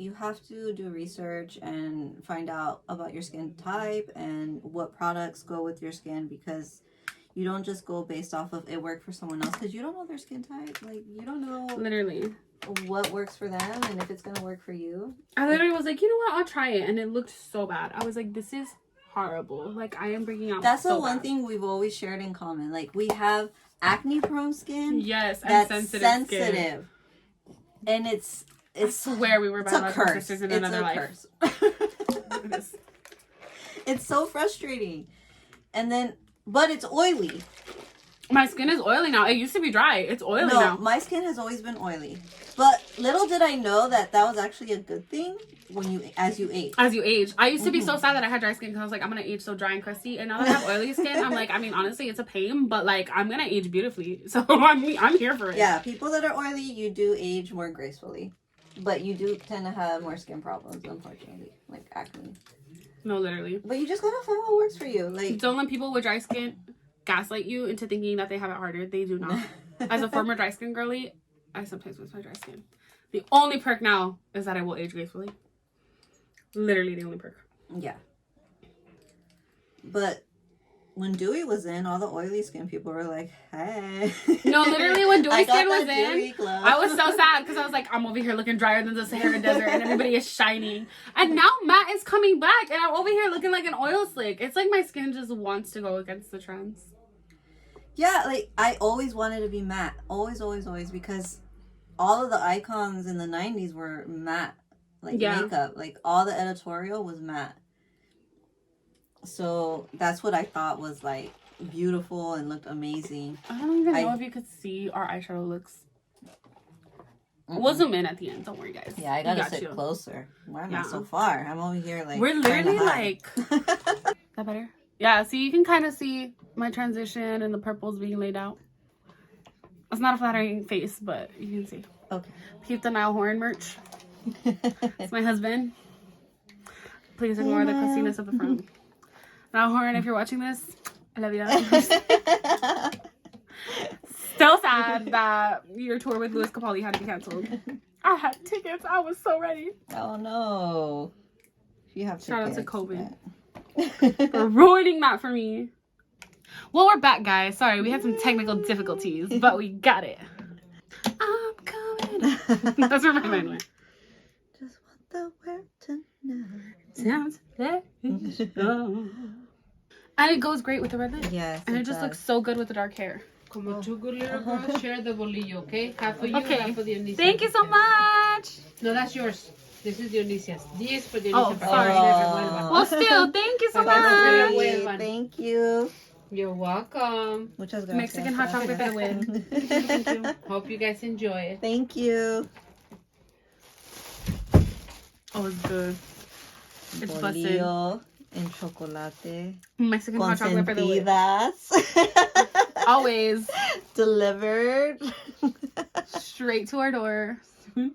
do research and find out about your skin type and what products go with your skin, because you don't just go based off of it worked for someone else, because you don't know their skin type. Like, you don't know literally what works for them and if it's gonna work for you. I literally was like, you know what, I'll try it, and it looked so bad. I was like, this is horrible. Like, I am breaking out. That's so the one bad. thing we've always shared in common. Like, we have acne prone skin. Yes, and that's sensitive skin. And it's I swear we were biological sisters in another life. Curse. It's so frustrating. And then, but it's oily. My skin is oily now. It used to be dry. It's oily now. My skin has always been oily. But little did I know that was actually a good thing as you age. As you age. I used to be so sad that I had dry skin because I was like, I'm going to age so dry and crusty. And now that I have oily skin, I'm like, I mean, honestly, it's a pain, but like, I'm going to age beautifully. So I'm here for it. Yeah, people that are oily, you do age more gracefully. But you do tend to have more skin problems, unfortunately. Like acne. No, literally. But you just got to find what works for you. Like, don't let people with dry skin gaslight you into thinking that they have it harder. They do not. As a former dry skin girly, I sometimes miss my dry skin. The only perk now is that I will age gracefully. Literally the only perk. Yeah. But when Dewey was in, all the oily skin people were like, "Hey." No, literally when Dewey I got Skin was that in, Dewey glow. I was so sad because I was like, I'm over here looking drier than the Sahara Desert and everybody is shining. And now matte is coming back and I'm over here looking like an oil slick. It's like my skin just wants to go against the trends. Yeah, like I always wanted to be matte. Always, always, always, because all of the icons in the 90s were matte. Like makeup. Like all the editorial was matte. So that's what I thought was like beautiful and looked amazing. I don't even know if you could see our eyeshadow looks. We'll zoom in at the end. Don't worry, guys. Yeah, I gotta sit closer. Why am I so far? I'm over here like. We're literally like. That better? Yeah. See, you can kind of see my transition and the purples being laid out. It's not a flattering face, but you can see. Okay. Keep the Niall Horan merch. It's my husband. Please ignore the cussiness of the front. Now, Horan, if you're watching this, I love you. Still sad that your tour with Louis Capaldi had to be canceled. I had tickets. I was so ready. Oh no! You have Shout out to COVID for ruining that for me. Well, we're back, guys. Sorry, we had some technical difficulties, but we got it. I'm coming. That's where my mind went. Just want the world to know. Sounds like and it goes great with the red lip. Yes. And it just looks so good with the dark hair. Como two good little girls, share the bolillo, okay? Half for you, half for the Onicia. Thank you so much. No, that's yours. This is the Onicia's. This for the Oh, Onicia. sorry. Well, still, thank you so much. Thank you. You're welcome. Muchas gracias. Mexican hot chocolate for the win. Thank you. Hope you guys enjoy it. Thank you. Oh, it's good. It's busted. Bolillo en chocolate. Mexican hot chocolate for the win. Consentidas. Always. Delivered. Straight to our door. Do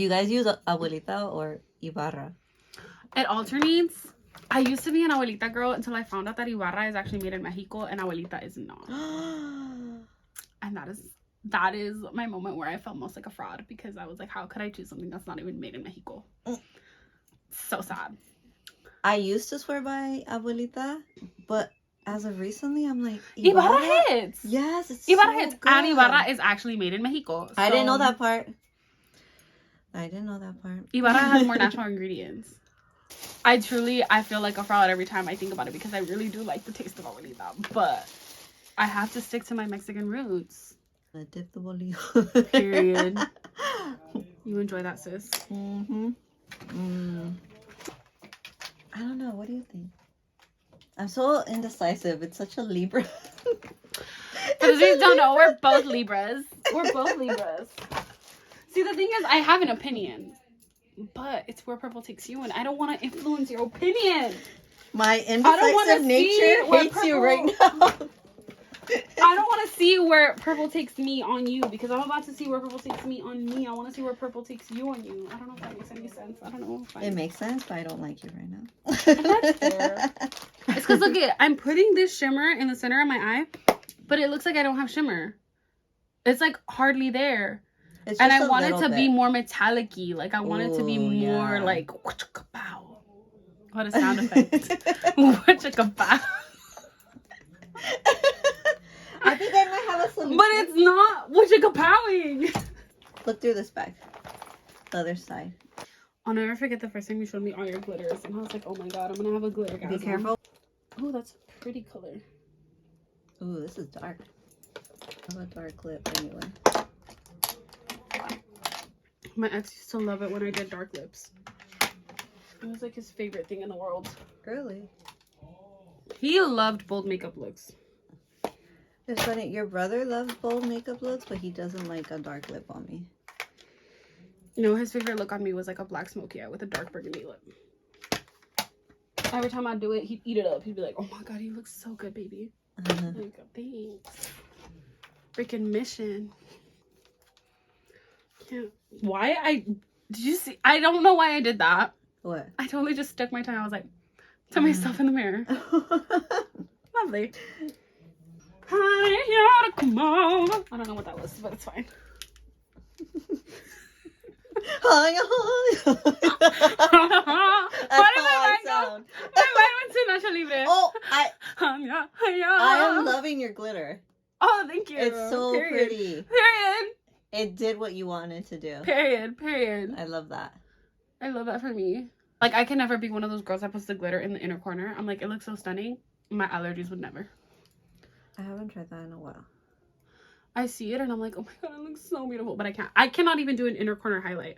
you guys use Abuelita or Ibarra? It alternates. I used to be an Abuelita girl until I found out that Ibarra is actually made in Mexico and Abuelita is not. And that is my moment where I felt most like a fraud because I was like, how could I choose something that's not even made in Mexico? So sad. I used to swear by Abuelita, but as of recently, I'm like, Ibarra hits. Yes, it's Ibarra so hits. good. And Ibarra is actually made in Mexico. I didn't know so that part. Ibarra has more natural ingredients. I feel like a fraud every time I think about it because I really do like the taste of Abuelita, but I have to stick to my Mexican roots. I dip the bolillo. Period. You enjoy that, sis? Mm-hmm. I don't know. What do you think? I'm so indecisive. It's such a Libra. For those who don't know, we're both Libras. See, the thing is, I have an opinion. But it's where purple takes you, and I don't want to influence your opinion. My indecisive nature hates you right now. I don't want to see where purple takes me on you, because I'm about to see where purple takes me on me. I want to see where purple takes you on you. I don't know if that makes any sense. I don't know. It makes sense, but I don't like you right now. That's fair. It's because, look, I'm putting this shimmer in the center of my eye, but it looks like I don't have shimmer. It's, like, hardly there. And I want it to be more metallic-y. Like, I want it to be more, like, whatcha-kapow. What a sound effect. Whatcha-kapow. I think I might have a solution. But it's not whatcha-kapowing. Look through this bag. The other side. I'll never forget the first time you showed me all your glitters. And I was like, oh my god, I'm going to have a glitter gasm. Be careful. Oh, that's a pretty color. Ooh, this is dark. I have a dark lip anyway. My ex used to love it when I did dark lips. It was like his favorite thing in the world. Really? He loved bold makeup looks. It's funny. Your brother loves bold makeup looks, but he doesn't like a dark lip on me. No, his favorite look on me was like a black smoky eye with a dark burgundy lip. Every time I do it, he'd eat it up. He'd be like, oh my god, you look so good, baby. Like, thanks. Freaking mission. Can't. Did you see? I don't know why I did that. What? I totally just stuck my tongue. I was like, to myself in the mirror. Lovely. Hi, come on. I don't know what that was, but it's fine. Hi. Why did my mind go? My mind went to Nacho libre. Oh, I I am loving your glitter. Oh, thank you. It's so Period. pretty. Period. It did what you wanted to do. Period. I love that. I love that for me. Like, I can never be one of those girls that puts the glitter in the inner corner. I'm like, it looks so stunning. My allergies would never. I haven't tried that in a while. I see it and I'm like, oh my god, it looks so beautiful. But I can't. I cannot even do an inner corner highlight.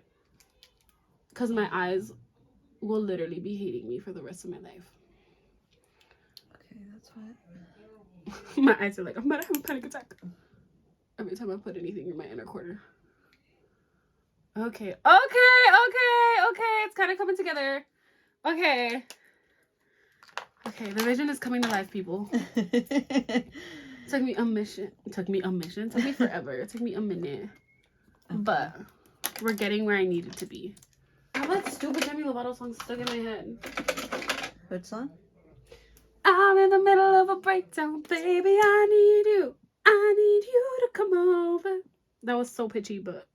Because my eyes will literally be hating me for the rest of my life. Okay, that's fine. My eyes are like, I'm about to have a panic attack every time I put anything in my inner corner. Okay. It's kind of coming together. Okay, the vision is coming to life, people. Took me a mission. Took me forever. It took me a minute. Okay. But we're getting where I needed to be. I have that stupid Demi Lovato song stuck in my head. What song? I'm in the middle of a breakdown, baby. I need you to come over. That was so pitchy, but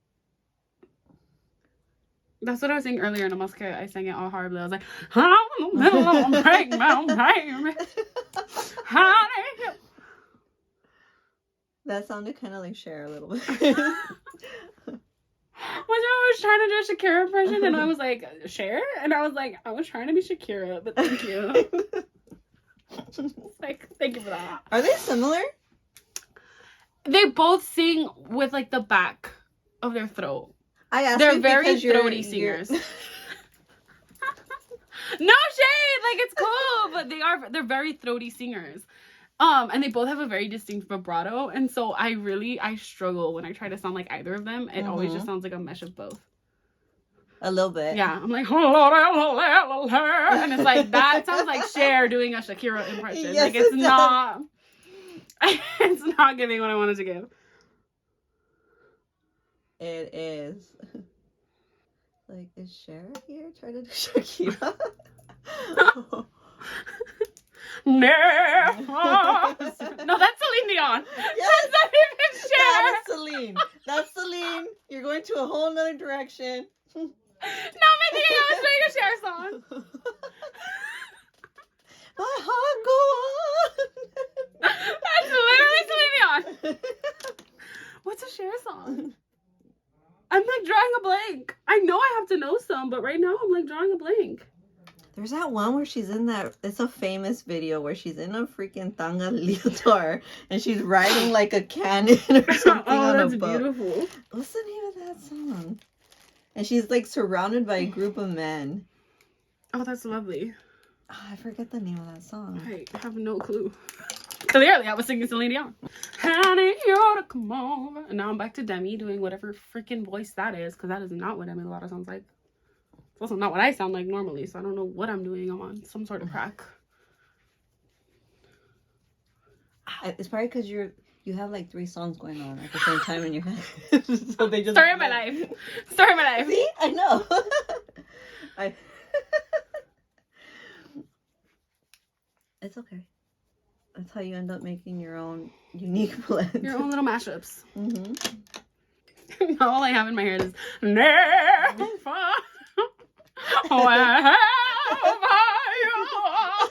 that's what I was saying earlier in the mosque. I sang it all horribly. I was like, I'm in the middle of a breakdown, baby. I need you. That sounded kind of like Cher a little bit. I was trying to do a Shakira impression, and I was like, Cher? And I was like, I was trying to be Shakira, but thank you. Like, thank you for that. Are they similar? They both sing with, like, the back of their throat. I asked They're you very because throaty singers. No shade! Like, it's cool, but they're very throaty singers. And they both have a very distinct vibrato, and so I struggle when I try to sound like either of them. It always just sounds like a mesh of both. A little bit. Yeah, I'm like, and it's like, that sounds like Cher doing a Shakira impression. Yes, like, it's not, it's not giving what I wanted to give. It is. Like, is Cher here trying to do Shakira? No, that's Celine Dion. Yes, That's not even Cher. that is Celine. That's Celine. You're going to a whole nother direction. No, I'm thinking I was doing a Cher song. My heart go on. That's literally Celine Dion. What's a Cher song? I'm like drawing a blank. I know I have to know some, but right now I'm like drawing a blank. There's that one where she's in that, it's a famous video where she's in a freaking tanga leotard and she's riding like a cannon or something on a boat. Beautiful. What's the name of that song? And she's like surrounded by a group of men. Oh, that's lovely. Oh, I forget the name of that song. I have no clue. Clearly, I was singing Celine Dion. I need you to come over. And now I'm back to Demi doing whatever freaking voice that is, because that is not what Demi Lovato sounds like. It's also not what I sound like normally, so I don't know what I'm doing. I'm on some sort of crack. It's probably because you have like 3 songs going on at the same time in your head. So they just Story of my life. Story of my life. See? I know. It's okay. That's how you end up making your own unique blend. Your own little mashups. Mm-hmm. Now all I have in my head is never. Wherever you are.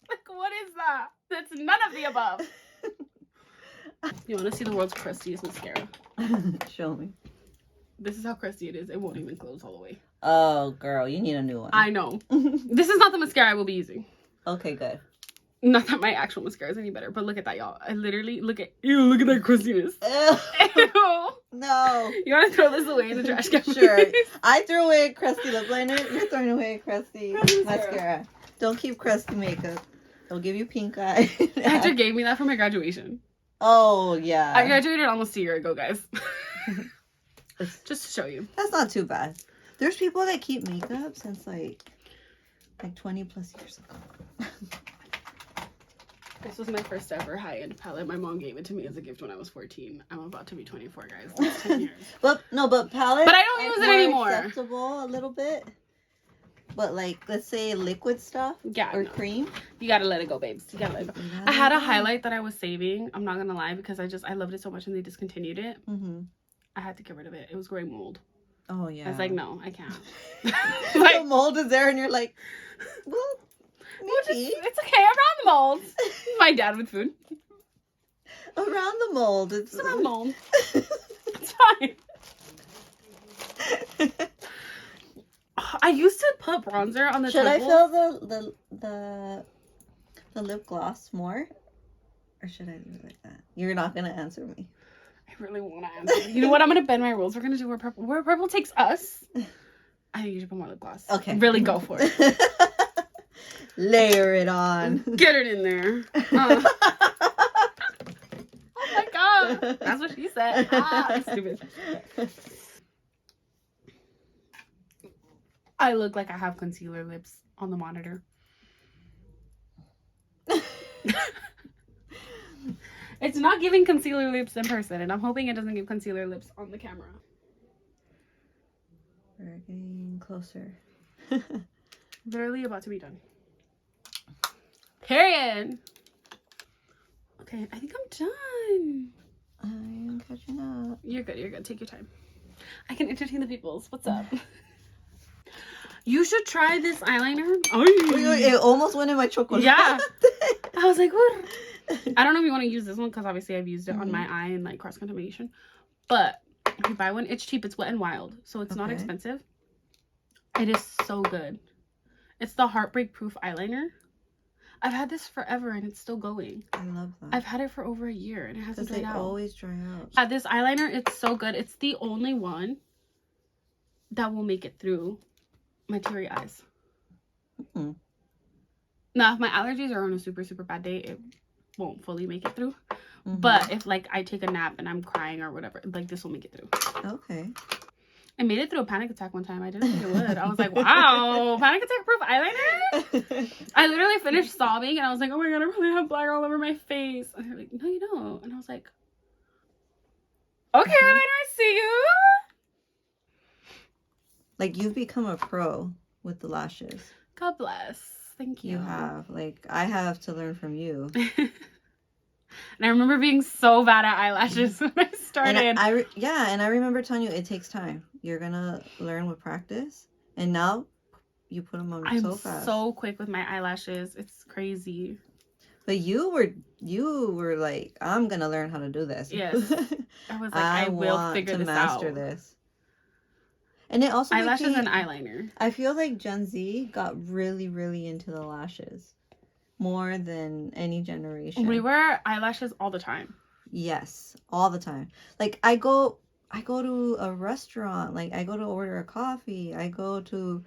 Like, what is that? That's none of the above. You want to see the world's crustiest mascara? Show me. This is how crusty it is. It won't even close all the way. Oh, girl, you need a new one. I know. This is not the mascara I will be using. Okay, good. Not that my actual mascara is any better, but look at that, y'all. I literally look at that crustiness. Ew. No. You want to throw this away in the trash can? Sure. I threw away crusty lip liner. You're throwing away crusty mascara. Don't keep crusty makeup. It'll give you pink eye. Hector gave me that for my graduation. Oh, yeah. I graduated almost a year ago, guys. Just to show you. That's not too bad. There's people that keep makeup since like 20 plus years ago. This was my first ever high-end palette. My mom gave it to me as a gift when I was 14. I'm about to be 24, guys. That's 10 years. But palette. But I don't use it anymore. Acceptable a little bit. But like, let's say liquid stuff. Yeah, or no. cream. You gotta let it go, babes. You gotta let it go. I had a highlight that I was saving. I'm not gonna lie, because I loved it so much and they discontinued it. Mm-hmm. I had to get rid of it. It was growing mold. Oh yeah. I was like, no, I can't. The mold is there, and you're like, well. Maybe. It's okay. Around the mold. My dad with food. Around the mold. It's around the mold. It's fine. I used to put bronzer on the Should I temples. fill the lip gloss more? Or should I leave it like that? You're not gonna answer me. I really want to answer. You know what? I'm gonna bend my rules. We're gonna do where purple takes us. I think you should put more lip gloss. Okay. Really go for it. Layer it on. Get it in there. Oh my god. That's what she said. Ah, stupid. I look like I have concealer lips on the monitor. It's not giving concealer lips in person, and I'm hoping it doesn't give concealer lips on the camera. We're getting closer. Literally about to be done. Period. Okay, I think I'm done. I'm catching up. You're good. You're good. Take your time. I can entertain the peoples. What's up? You should try this eyeliner. Oh, It almost went in my chocolate. yeah. I was like, what? I don't know if you want to use this one because obviously I've used it on my eye and like cross contamination. But if you buy one, it's cheap. It's Wet n Wild, so it's not expensive. It is so good. It's the Heartbreak Proof eyeliner. I've had this forever and it's still going. I love that. I've had it for over a year and it hasn't dried out. They always dry out. Yeah, this eyeliner, it's so good. It's the only one that will make it through my teary eyes. Mm-hmm. Now, if my allergies are on a super, super bad day, it won't fully make it through. Mm-hmm. But if, like, I take a nap and I'm crying or whatever, like, this will make it through. Okay. I made it through a panic attack one time. I didn't think it would. I was like, wow, panic attack proof eyeliner? I literally finished sobbing and I was like, oh my god, I really have black all over my face. And they're like, no, you don't. And I was like, okay, eyeliner, I see you. Like, you've become a pro with the lashes. God bless. Thank you. You have. Like, I have to learn from you. And I remember being so bad at eyelashes when I started. And I remember telling you it takes time. You're gonna learn with practice. And now you put them on so fast. I'm so quick with my eyelashes. It's crazy. But you were like, I'm gonna learn how to do this. Yes. I was like, I will figure this out. Master this. And it also eyelashes and eyeliner. I feel like Gen Z got really, really into the lashes. More than any generation. We wear eyelashes all the time. Yes, all the time. Like, I go to a restaurant. Like, I go to order a coffee. I go to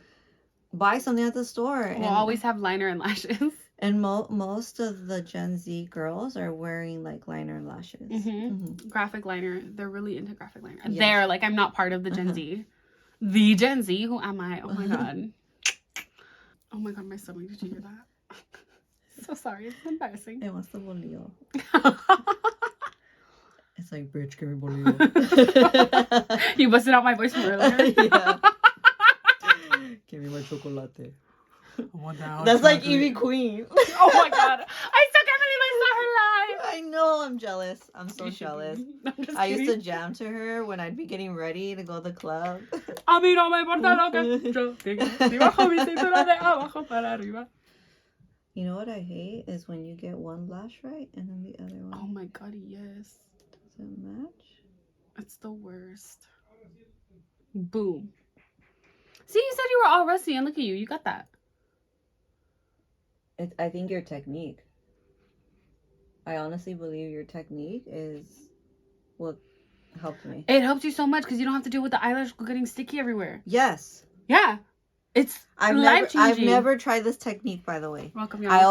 buy something at the store. We'll always have liner and lashes. And most of the Gen Z girls are wearing, like, liner and lashes. Mm-hmm. Mm-hmm. Graphic liner. They're really into graphic liner. Yes. They're, like, I'm not part of the Gen Z. The Gen Z? Who am I? Oh, my God. Oh, my God, my stomach. Did you hear that? So sorry, it's embarrassing. It wants the bolillo. It's like, bitch, give me bolillo. You busted out my voice from earlier. Yeah. Give me my chocolate. Oh, that's like Evie Queen. Oh my god. I still can't believe I saw her live. I know, I'm jealous. I'm so jealous. I used to kidding. jam to her when I'd be getting ready to go to the club. A mí no me importa lo que yo diga. Si bajo mi cintura de abajo para arriba. You know what I hate is when you get one lash right and then the other one. Oh my god, yes. Does it match? It's the worst. Boom. See, you said you were all rusty and look at you. You got that. I think your technique. I honestly believe your technique is what helped me. It helped you so much because you don't have to deal with the eyelash getting sticky everywhere. Yes. Yeah. It's I've never tried this technique, by the way. Welcome, y'all. I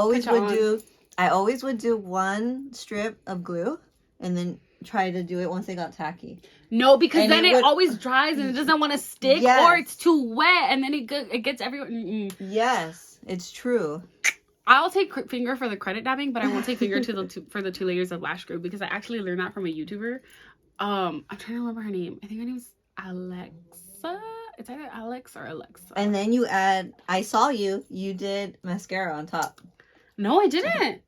always would do one strip of glue and then try to do it once it got tacky. No, because and then it always dries and it doesn't want to stick, yes. or it's too wet and then it gets everywhere. Mm-mm. Yes, it's true. I'll take finger for the credit dabbing, but I won't take finger for the 2 layers of lash glue because I actually learned that from a YouTuber. I'm trying to remember her name. I think her name's Alexa. It's either Alex or Alexa. And then you add. I saw you did mascara on top. No, I didn't.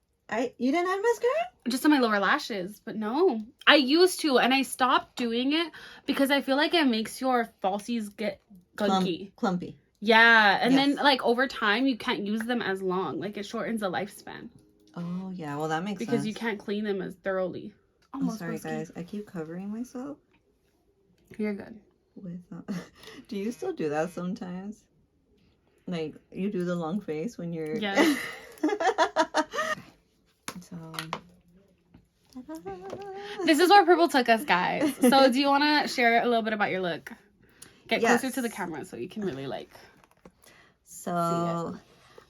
You didn't add mascara? Just on my lower lashes, but no. I used to, and I stopped doing it because I feel like it makes your falsies get gunky. Clumpy. Yeah, and then Yes. like over time you can't use them as long. Like it shortens the lifespan Oh yeah, well that makes because sense. you can't clean them as thoroughly. I'm Almost sorry whiskey. guys, I keep covering myself You're good. with. Do you still do that sometimes? Like you do the long face when you're. Yes. So. This is where purple took us, guys. So do you want to share a little bit about your look? Get closer to the Yes. camera so you can really like. So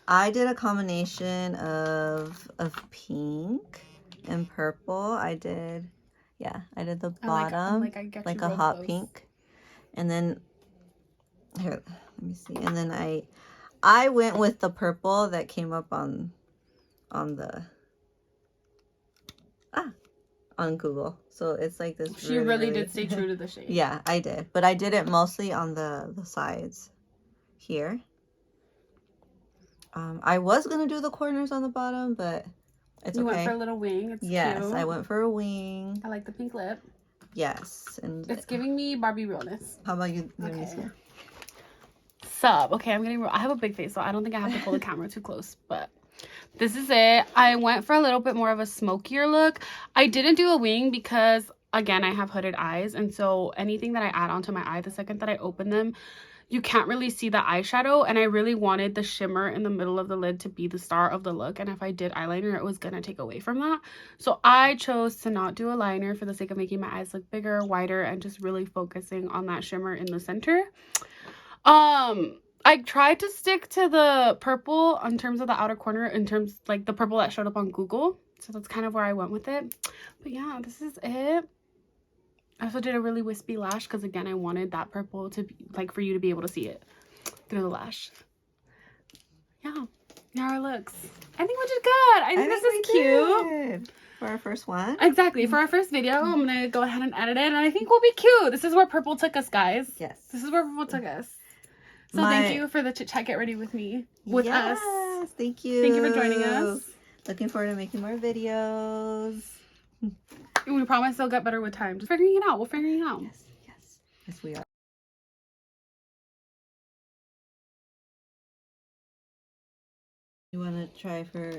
I did a combination of pink and purple. I did the bottom I get like you a real hot close. pink, and then here, let me see, and then I went with the purple that came up on Google. So it's like this. She really did stay true to the shade. Yeah, I did, but I did it mostly on the sides here. I was gonna do the corners on the bottom, but it's You okay. went for a little wing. It's Yes, cute. I went for a wing. I like the pink lip. Yes, and It's giving me Barbie realness. how about you? Okay. Sub. Okay, I'm getting real. I have a big face, so I don't think I have to pull the camera too close, but this is it. I went for a little bit more of a smokier look. I didn't do a wing because, again, I have hooded eyes, and so anything that I add onto my eye, the second that I open them, you can't really see the eyeshadow, and I really wanted the shimmer in the middle of the lid to be the star of the look, and if I did eyeliner, it was gonna take away from that. So I chose to not do a liner for the sake of making my eyes look bigger, wider, and just really focusing on that shimmer in the center. I tried to stick to the purple in terms of the outer corner, in terms like the purple that showed up on Google, so that's kind of where I went with it. But yeah, this is it. I also did a really wispy lash because, again, I wanted that purple to be, like, for you to be able to see it through the lash. Yeah, how it looks. I think we did good. I think this is cute. For our first one. Exactly. For our first video, I'm going to go ahead and edit it, and I think we'll be cute. This is where purple took us, guys. Yes. This is where purple took us. So thank you for the chit chat. Get ready with me. With us. Yes, thank you. Thank you for joining us. Looking forward to making more videos. And we promise they'll get better with time. Just figuring it out. We'll figure it out. Yes, we are. You want to try for